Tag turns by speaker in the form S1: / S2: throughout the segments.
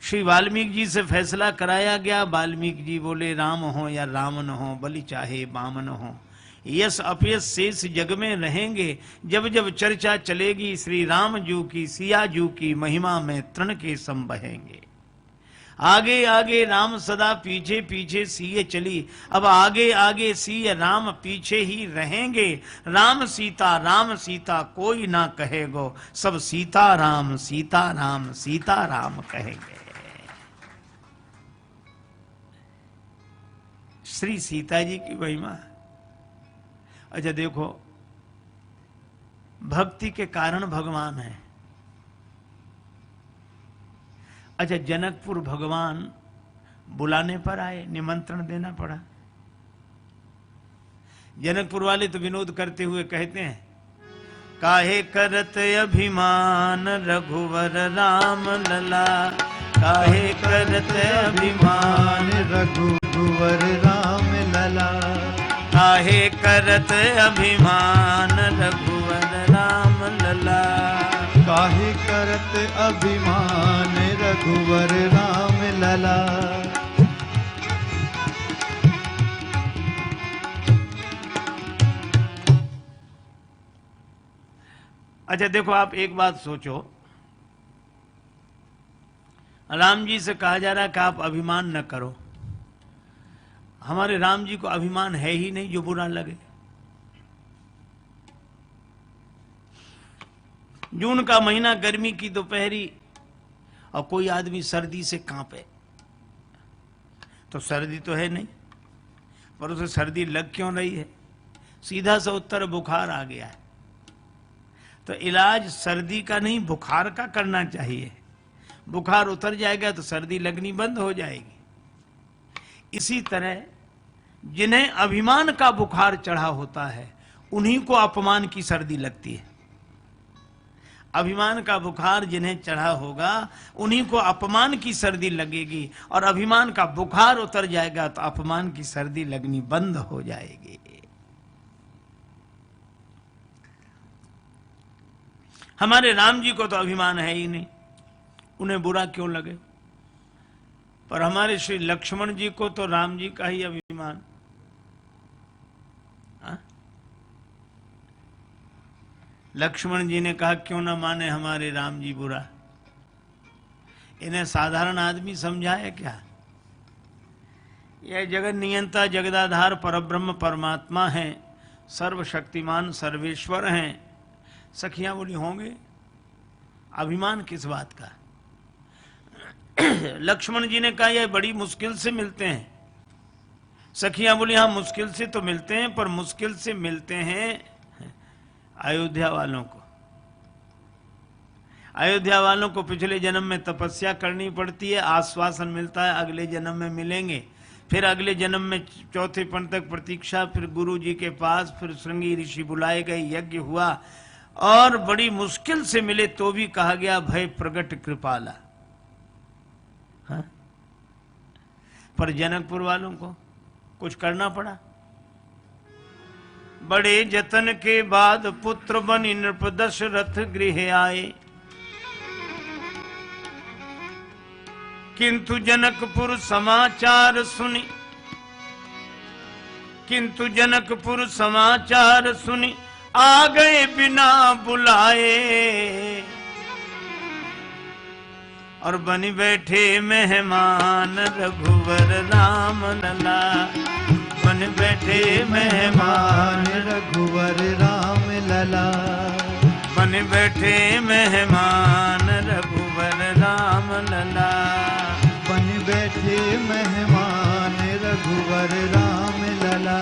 S1: श्री वाल्मीकि जी से फैसला कराया गया। वाल्मीकि जी बोले राम हो या रावण हो, बलि चाहे बामन हो, यश अपयश शेष जग में रहेंगे। जब जब चर्चा चलेगी श्री राम जू की, सिया जू की महिमा में तृण के सम बहेंगे। आगे आगे राम सदा पीछे पीछे सिय चली, अब आगे आगे सिय राम पीछे ही रहेंगे। राम सीता कोई ना कहेगो, सब सीता राम सीता राम कहेंगे। श्री सीता जी की महिमा। अच्छा देखो, भक्ति के कारण भगवान है। अच्छा, जनकपुर भगवान बुलाने पर आए, निमंत्रण देना पड़ा। जनकपुर वाले तो विनोद करते हुए कहते हैं, काहे करत अभिमान रघुवर राम लला, काहे करत अभिमान
S2: रघुवर राम लला,
S1: काहे करत अभिमान रघुवर राम लला,
S2: काहे करत अभिमान रघुवर राम लला।
S1: अच्छा देखो, आप एक बात सोचो, राम जी से कहा जा रहा है कि आप अभिमान न करो। हमारे राम जी को अभिमान है ही नहीं जो बुरा लगे। जून का महीना, गर्मी की दोपहरी, और कोई आदमी सर्दी से कांपे, तो सर्दी तो है नहीं, पर उसे सर्दी लग क्यों रही है? सीधा सा उत्तर, बुखार आ गया है। तो इलाज सर्दी का नहीं, बुखार का करना चाहिए। बुखार उतर जाएगा तो सर्दी लगनी बंद हो जाएगी। इसी तरह जिन्हें अभिमान का बुखार चढ़ा होता है, उन्हीं को अपमान की सर्दी लगती है। अभिमान का बुखार जिन्हें चढ़ा होगा, उन्हीं को अपमान की सर्दी लगेगी, और अभिमान का बुखार उतर जाएगा तो अपमान की सर्दी लगनी बंद हो जाएगी। हमारे राम जी को तो अभिमान है ही नहीं, उन्हें बुरा क्यों लगे? पर हमारे श्री लक्ष्मण जी को तो राम जी का ही अभिमान। लक्ष्मण जी ने कहा, क्यों ना माने हमारे राम जी बुरा। इन्हें साधारण आदमी समझा है क्या? यह जगत नियंता जगदाधार परब्रह्म परमात्मा हैं, सर्वशक्तिमान सर्वेश्वर हैं। सखियां बोली, होंगे अभिमान किस बात का? लक्ष्मण जी ने कहा, यह बड़ी मुश्किल से मिलते हैं। सखियां बोली, हाँ मुश्किल से तो मिलते हैं, पर मुश्किल से मिलते हैं अयोध्या वालों को। अयोध्या वालों को पिछले जन्म में तपस्या करनी पड़ती है, आश्वासन मिलता है अगले जन्म में मिलेंगे, फिर अगले जन्म में चौथे पन तक प्रतीक्षा, फिर गुरु जी के पास, फिर श्रृंगी ऋषि बुलाए गए, यज्ञ हुआ, और बड़ी मुश्किल से मिले तो भी कहा गया भय प्रगट कृपाला। हाँ? पर जनकपुर वालों को कुछ करना पड़ा। बड़े जतन के बाद पुत्र बनि नृप दशरथ गृह आए, किंतु जनकपुर समाचार सुनी, किंतु जनकपुर समाचार सुनी, आ गए बिना बुलाए, और बनी बैठे मेहमान रघुवर राम लला, बन बैठे मेहमान
S2: रघुवर राम लला,
S1: बन बैठे मेहमान रघुवर राम लला,
S2: बन बैठे मेहमान रघुवर राम लला।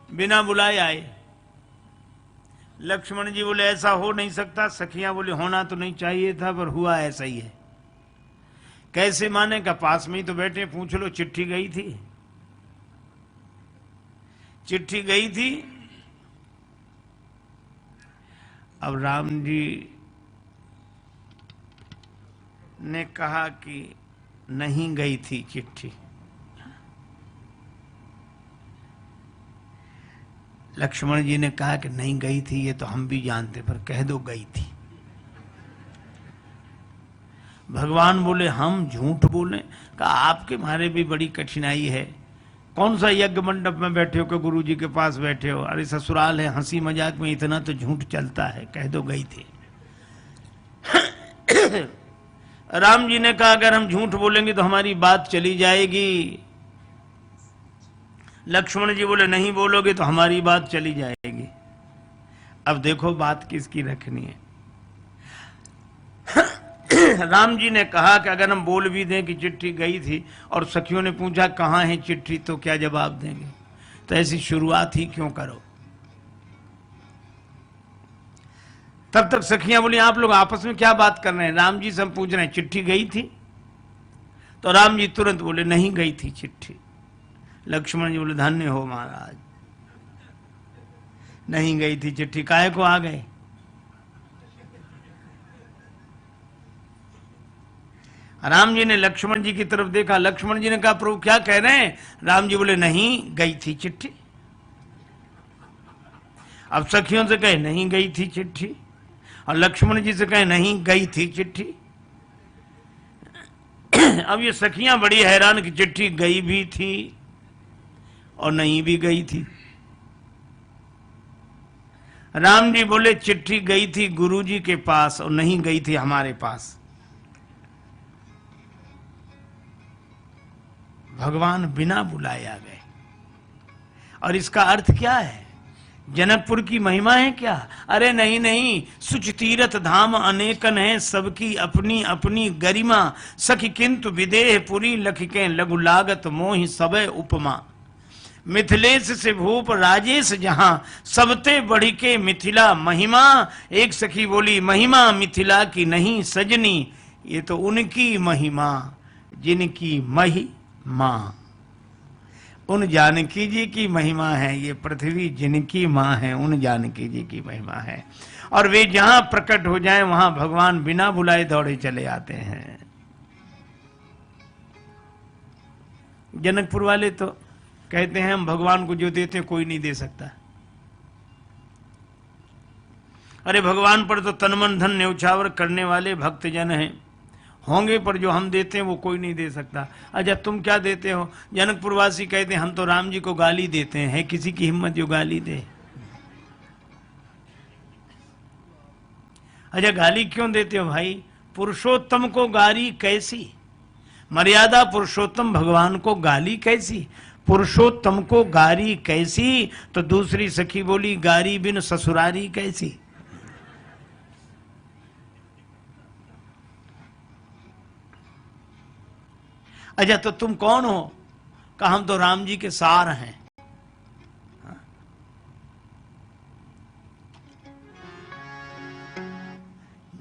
S1: बिना बुलाए आए। लक्ष्मण जी बोले, ऐसा हो नहीं सकता। सखियां बोले, होना तो नहीं चाहिए था, पर हुआ ऐसा ही है। कैसे माने का? पास में ही तो बैठे, पूछ लो। चिट्ठी गई थी, चिट्ठी गई थी। अब राम जी ने कहा कि नहीं गई थी चिट्ठी। लक्ष्मण जी ने कहा कि नहीं गई थी, ये तो हम भी जानते, पर कह दो गई थी। भगवान बोले हम झूठ बोलें? कहा आपके मारे भी बड़ी कठिनाई है। कौन सा यज्ञ मंडप में बैठे हो कि गुरु जी के पास बैठे हो? अरे ससुराल है, हंसी मजाक में इतना तो झूठ चलता है, कह दो गई थी। राम जी ने कहा अगर हम झूठ बोलेंगे तो हमारी बात चली जाएगी। लक्ष्मण जी बोले नहीं बोलोगे तो हमारी बात चली जाएगी। अब देखो बात किसकी रखनी है। राम जी ने कहा कि अगर हम बोल भी दें कि चिट्ठी गई थी और सखियों ने पूछा कहाँ है चिट्ठी, तो क्या जवाब देंगे? तो ऐसी शुरुआत ही क्यों करो। तब तक सखियां बोली आप लोग आपस में क्या बात कर रहे हैं? राम जी से हम पूछ रहे हैं चिट्ठी गई थी? तो राम जी तुरंत बोले नहीं गई थी चिट्ठी। लक्ष्मण जी बोले धन्य हो महाराज, नहीं गई थी चिट्ठी, काहे को आ गए? राम जी ने लक्ष्मण जी की तरफ देखा। लक्ष्मण जी ने कहा प्रभु क्या कह रहे हैं? राम जी बोले नहीं गई थी चिट्ठी। अब सखियों से कहे नहीं गई थी चिट्ठी, और लक्ष्मण जी से कहे नहीं गई थी चिट्ठी। अब ये सखियां बड़ी हैरान कि चिट्ठी गई भी थी और नहीं भी गई थी। राम जी बोले चिट्ठी गई थी गुरुजी के पास और नहीं गई थी हमारे पास। भगवान बिना बुलाए आ गए। और इसका अर्थ क्या है? जनकपुर की महिमा है क्या? अरे नहीं नहीं, सुच तीरथ धाम अनेकन है, सबकी अपनी अपनी गरिमा। सखी किंतु विदेह पुरी लखिके लघु लागत मोहि सबे उपमा। मिथिलेश से भूप राजेश जहां, सबते बढ़ी के मिथिला महिमा। एक सखी बोली महिमा मिथिला की नहीं सजनी, ये तो उनकी महिमा जिनकी महिमा। उन जानकी जी की महिमा है, ये पृथ्वी जिनकी माँ है उन जानकी जी की महिमा है। और वे जहां प्रकट हो जाएं वहां भगवान बिना बुलाए दौड़े चले आते हैं। जनकपुर वाले तो कहते हैं हम भगवान को जो देते हैं कोई नहीं दे सकता। अरे भगवान पर तो तन मन धन न्यौछावर करने वाले भक्तजन हैं, होंगे पर जो हम देते हैं वो कोई नहीं दे सकता। अच्छा तुम क्या देते हो? जनकपुर वासी कहते हैं हम तो राम जी को गाली देते हैं। है किसी की हिम्मत जो गाली दे? अच्छा गाली क्यों देते हो भाई? पुरुषोत्तम को गाली कैसी? मर्यादा पुरुषोत्तम भगवान को गाली कैसी? पुरुषोत्तम को गारी कैसी? तो दूसरी सखी बोली गारी बिन ससुरारी कैसी। अच्छा तो तुम कौन हो? कहा हम तो राम जी के सार हैं।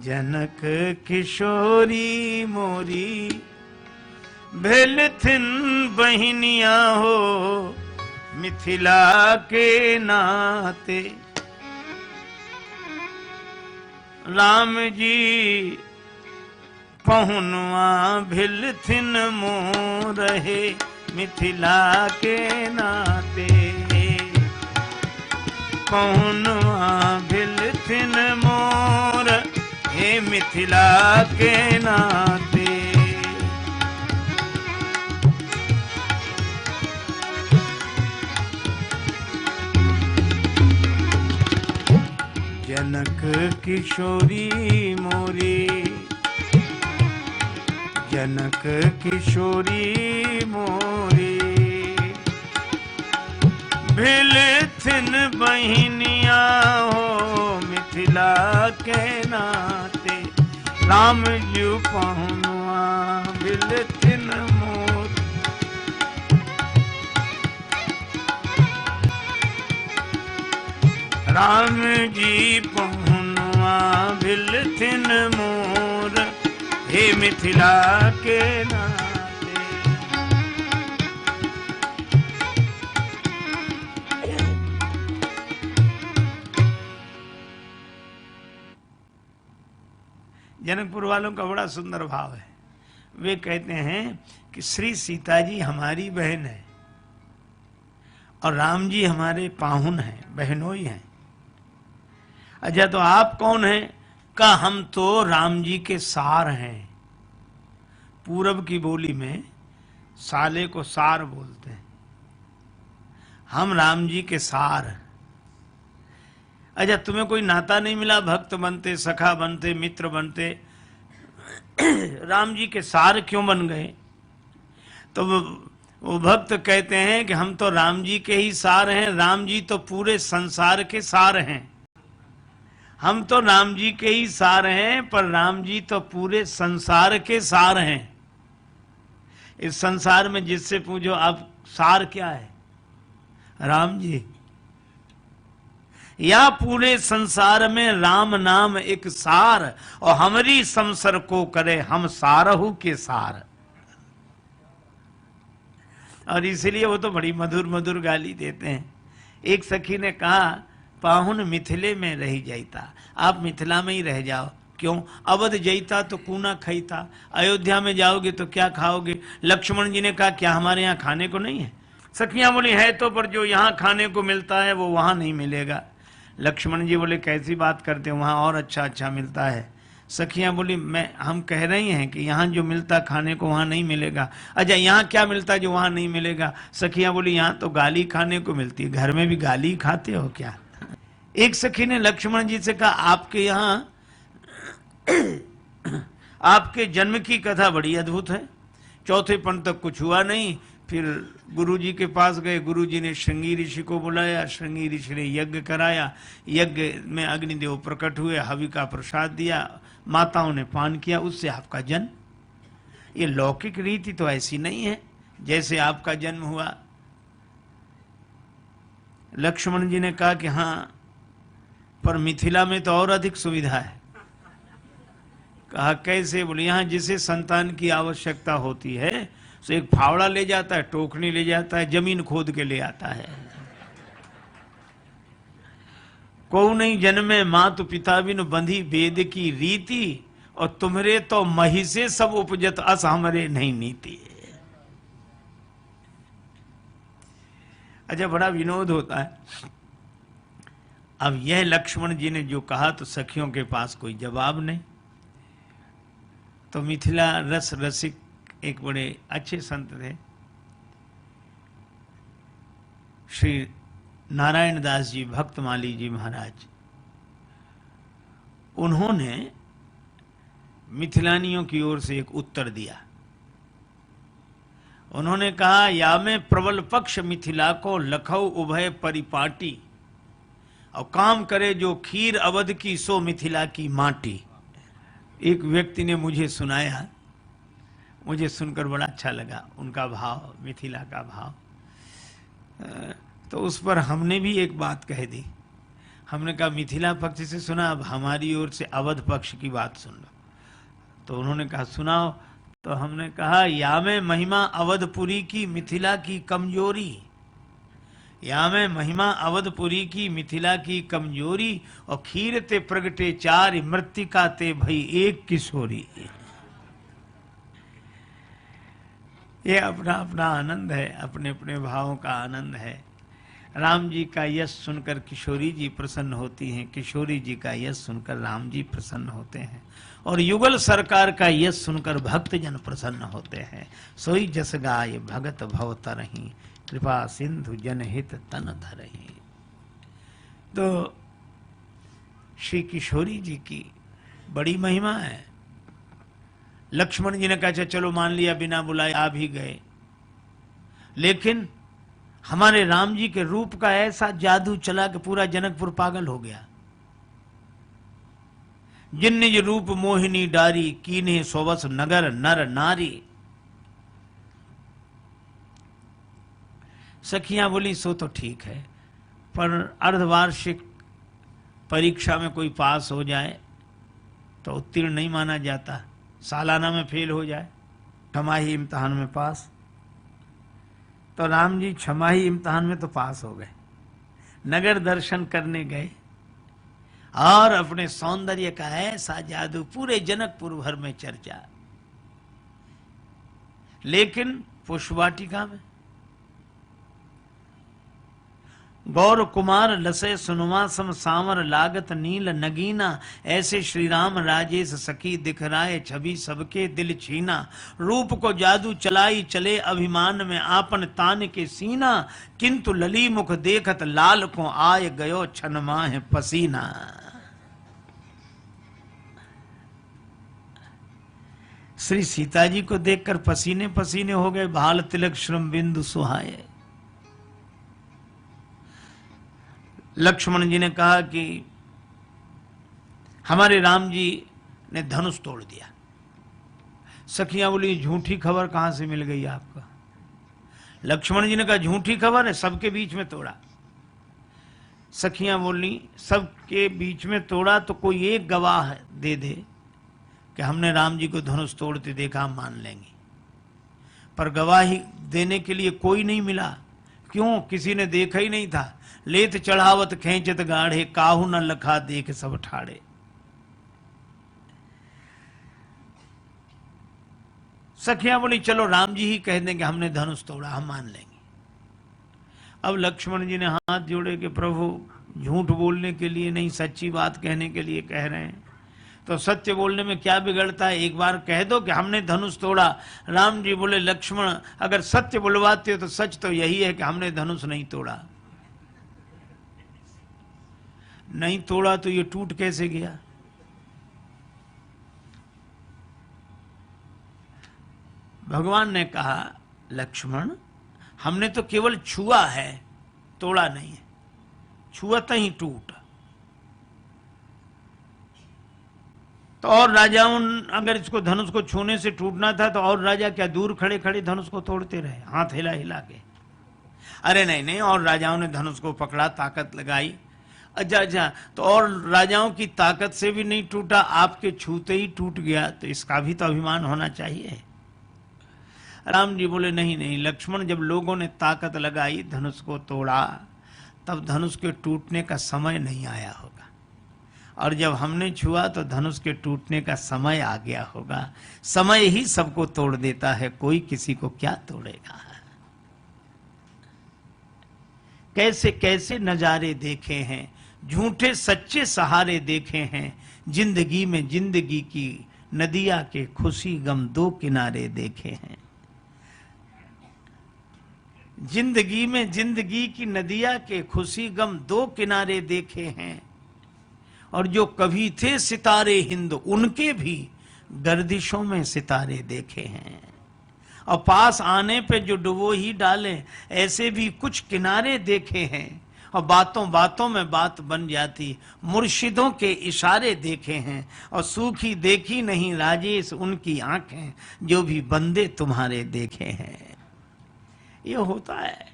S1: जनक किशोरी मोरी भेल थिन बहनिया हो, मिथिला के नाते। राम जी पहुनवा भिल थिन मोर रहे, मिथिला के नाते। पहुनवा भिल थिन मोर हे मिथिला के नाते। जनक किशोरी मोरी, जनक किशोरी मोरी भिल थिन बहनिया हो, मिथिला के नाते। राम जी पहुनवा भिल थिन मोर। राम जी पहुनवा भिल थिन मोर, हे मिथिला के नाते। जनकपुर वालों का बड़ा सुंदर भाव है। वे कहते हैं कि श्री सीता जी हमारी बहन है और राम जी हमारे पाहुन हैं, बहनोई हैं। अच्छा तो आप कौन हैं? का हम तो राम जी के सार हैं। पूरब की बोली में साले को सार बोलते हैं। हम राम जी के सार। अच्छा, तुम्हें कोई नाता नहीं मिला, भक्त बनते, सखा बनते, मित्र बनते, राम जी के सार क्यों बन गए? तो वो भक्त कहते हैं कि हम तो राम जी के ही सार हैं, राम जी तो पूरे संसार के सार हैं। हम तो राम जी के ही सार हैं, पर राम जी तो पूरे संसार के सार हैं। इस संसार में जिससे पूछो आप सार क्या है, राम जी, या पूरे संसार में राम नाम एक सार, और हमारी संसर को करे हम सारहु के सार। और इसलिए वो तो बड़ी मधुर मधुर गाली देते हैं। एक सखी ने कहा, पाहुन मिथिले में रह जाता, आप मिथिला में ही रह जाओ। क्यों? अवध जईता तो कूना खईता, अयोध्या में जाओगे तो क्या खाओगे? लक्ष्मण जी ने कहा, क्या हमारे यहाँ खाने को नहीं है? सखियां बोली, है तो, पर जो यहाँ खाने को मिलता है वो वहां नहीं मिलेगा। लक्ष्मण जी बोले, कैसी बात करते हो, वहां और अच्छा अच्छा मिलता है। सखियां बोली, हम कह रही हैं कि यहाँ जो मिलता खाने को वहां नहीं मिलेगा। अच्छा, यहाँ क्या मिलता जो वहां नहीं मिलेगा? सखियां बोली, यहाँ तो गाली खाने को मिलती है, घर में भी गाली खाते हो क्या? एक सखी ने लक्ष्मण जी से कहा, आपके यहाँ आपके जन्म की कथा बड़ी अद्भुत है, चौथे पन तक कुछ हुआ नहीं। फिर गुरु जी के पास गए, गुरु जी ने श्रृंगी ऋषि को बुलाया, श्रृंगी ऋषि ने यज्ञ कराया, यज्ञ में अग्निदेव प्रकट हुए, हवि का प्रसाद दिया, माताओं ने पान किया, उससे आपका जन्म। ये लौकिक रीति तो ऐसी नहीं है जैसे आपका जन्म हुआ। लक्ष्मण जी ने कहा कि हाँ, पर मिथिला में तो और अधिक सुविधा है। कहा, कैसे? बोले, यहाँ जिसे संतान की आवश्यकता होती है तो एक फावड़ा ले जाता है, टोकनी ले जाता है, जमीन खोद के ले आता है। को नहीं जन्मे मातु पिता बिन बंधी वेद की रीति, और तुम्हारे तो मही से सब उपजत अस हमरे नहीं नीति। अच्छा, बड़ा विनोद होता है। अब यह लक्ष्मण जी ने जो कहा तो सखियों के पास कोई जवाब नहीं। तो मिथिला रस रसिक एक बड़े अच्छे संत थे, श्री नारायण दास जी भक्तमाली जी महाराज। उन्होंने मिथिलानियों की ओर से एक उत्तर दिया। उन्होंने कहा, या में प्रबल पक्ष मिथिला को लखऊ उभय परिपाटी, और काम करे जो खीर अवध की सो मिथिला की माटी। एक व्यक्ति ने मुझे सुनाया, मुझे सुनकर बड़ा अच्छा लगा उनका भाव, मिथिला का भाव। तो उस पर हमने भी एक बात कह दी। हमने कहा, मिथिला पक्ष से सुना, अब हमारी ओर से अवध पक्ष की बात सुन लो। तो उन्होंने कहा, सुनाओ। तो हमने कहा, या में महिमा अवधपुरी की मिथिला की कमजोरी, या में महिमा अवधपुरी की मिथिला की कमजोरी, और खीर ते प्रगटे चार मृतिका ते भई एक किशोरी। ये अपना अपना आनंद है, अपने अपने भावों का आनंद है। राम जी का यश सुनकर किशोरी जी प्रसन्न होती हैं, किशोरी जी का यश सुनकर राम जी प्रसन्न होते हैं, और युगल सरकार का यश सुनकर भक्तजन प्रसन्न होते हैं। सोई जस गाय भगत भव तरही, कृपा सिंधु जनहित तन धरही। तो श्री किशोरी जी की बड़ी महिमा है। लक्ष्मण जी ने कहा, अच्छा चलो मान लिया, बिना बुलाए आ भी गए, लेकिन हमारे राम जी के रूप का ऐसा जादू चला कि पूरा जनकपुर पागल हो गया। जिन निज रूप मोहिनी डारी, कीन्हे सोवस नगर नर नारी। सखियां बोली, सो तो ठीक है, पर अर्धवार्षिक परीक्षा में कोई पास हो जाए तो उत्तीर्ण नहीं माना जाता, सालाना में फेल हो जाए, छमाही इम्तिहान में पास। तो राम जी छमाही इम्तिहान में तो पास हो गए, नगर दर्शन करने गए, और अपने सौंदर्य का ऐसा जादू, पूरे जनकपुर भर में चर्चा। लेकिन पुष्पवाटिका में गौर कुमार लसय सुनुमा सम सांवर लागत नील नगीना, ऐसे श्री राम राजेश सखी दिखराए छवि सबके दिल छीना। रूप को जादू चलाई चले अभिमान में आपन तान के सीना, किंतु लली मुख देखत लाल को आय गयो छन माह पसीना। श्री सीता जी को देखकर पसीने पसीने हो गए। भाल तिलक श्रम बिंदु सुहाए। लक्ष्मण जी ने कहा कि हमारे राम जी ने धनुष तोड़ दिया। सखियां बोली झूठी खबर कहां से मिल गई आपको? लक्ष्मण जी ने कहा झूठी खबर है, सबके बीच में तोड़ा। सखियां बोली सबके बीच में तोड़ा तो कोई एक गवाह दे दे कि हमने राम जी को धनुष तोड़ते देखा, हम मान लेंगे। पर गवाही देने के लिए कोई नहीं मिला। क्यों? किसी ने देखा ही नहीं था। लेत चढ़ावत खेचत गाढ़े, काहू न लखा देख सब ठाड़े। सखियां बोली चलो राम जी ही कह देंगे हमने धनुष तोड़ा, हम मान लेंगे। अब लक्ष्मण जी ने हाथ जोड़े कि प्रभु झूठ बोलने के लिए नहीं, सच्ची बात कहने के लिए कह रहे हैं, तो सत्य बोलने में क्या बिगड़ता है? एक बार कह दो कि हमने धनुष तोड़ा। राम जी बोले लक्ष्मण अगर सत्य बुलवाते हो तो सच तो यही है कि हमने धनुष नहीं तोड़ा। नहीं तोड़ा तो ये टूट कैसे गया? भगवान ने कहा लक्ष्मण हमने तो केवल छुआ है, तोड़ा नहीं है। छुआ तो ही टूटा। तो और राजाओं अगर इसको धनुष को छूने से टूटना था तो और राजा क्या दूर खड़े खड़े धनुष को तोड़ते रहे, हाथ हिला हिला के? अरे नहीं नहीं, और राजाओं ने धनुष को पकड़ा, ताकत लगाई। अच्छा, तो और राजाओं की ताकत से भी नहीं टूटा, आपके छूते ही टूट गया, तो इसका भी तो अभिमान होना चाहिए। राम जी बोले नहीं नहीं लक्ष्मण, जब लोगों ने ताकत लगाई धनुष को तोड़ा तब धनुष के टूटने का समय नहीं आया होगा, और जब हमने छुआ तो धनुष के टूटने का समय आ गया होगा। समय ही सबको तोड़ देता है, कोई किसी को क्या तोड़ेगा। कैसे कैसे नजारे देखे हैं, झूठे सच्चे सहारे देखे हैं। जिंदगी में जिंदगी की नदिया के खुशी गम दो किनारे देखे हैं। जिंदगी में जिंदगी की नदिया के खुशी गम दो किनारे देखे हैं। और जो कभी थे सितारे हिंद, उनके भी गर्दिशों में सितारे देखे हैं। और पास आने पे जो डुबो ही डाले, ऐसे भी कुछ किनारे देखे हैं। और बातों बातों में बात बन जाती, मुर्शिदों के इशारे देखे हैं। और सूखी देखी नहीं राजेश उनकी आंखें, जो भी बंदे तुम्हारे देखे हैं। ये होता है।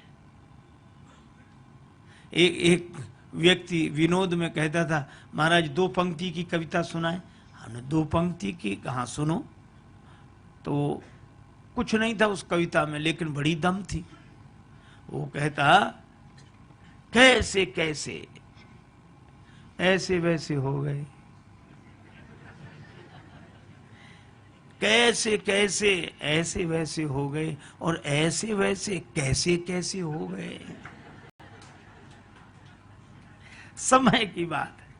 S1: एक व्यक्ति विनोद में कहता था महाराज 2 पंक्ति की कविता सुनाए। हमने 2 पंक्ति की कहा, सुनो। तो कुछ नहीं था उस कविता में, लेकिन बड़ी दम थी। वो कहता कैसे कैसे ऐसे वैसे हो गए, कैसे कैसे ऐसे वैसे हो गए, और ऐसे वैसे कैसे कैसे हो गए। समय की बात है।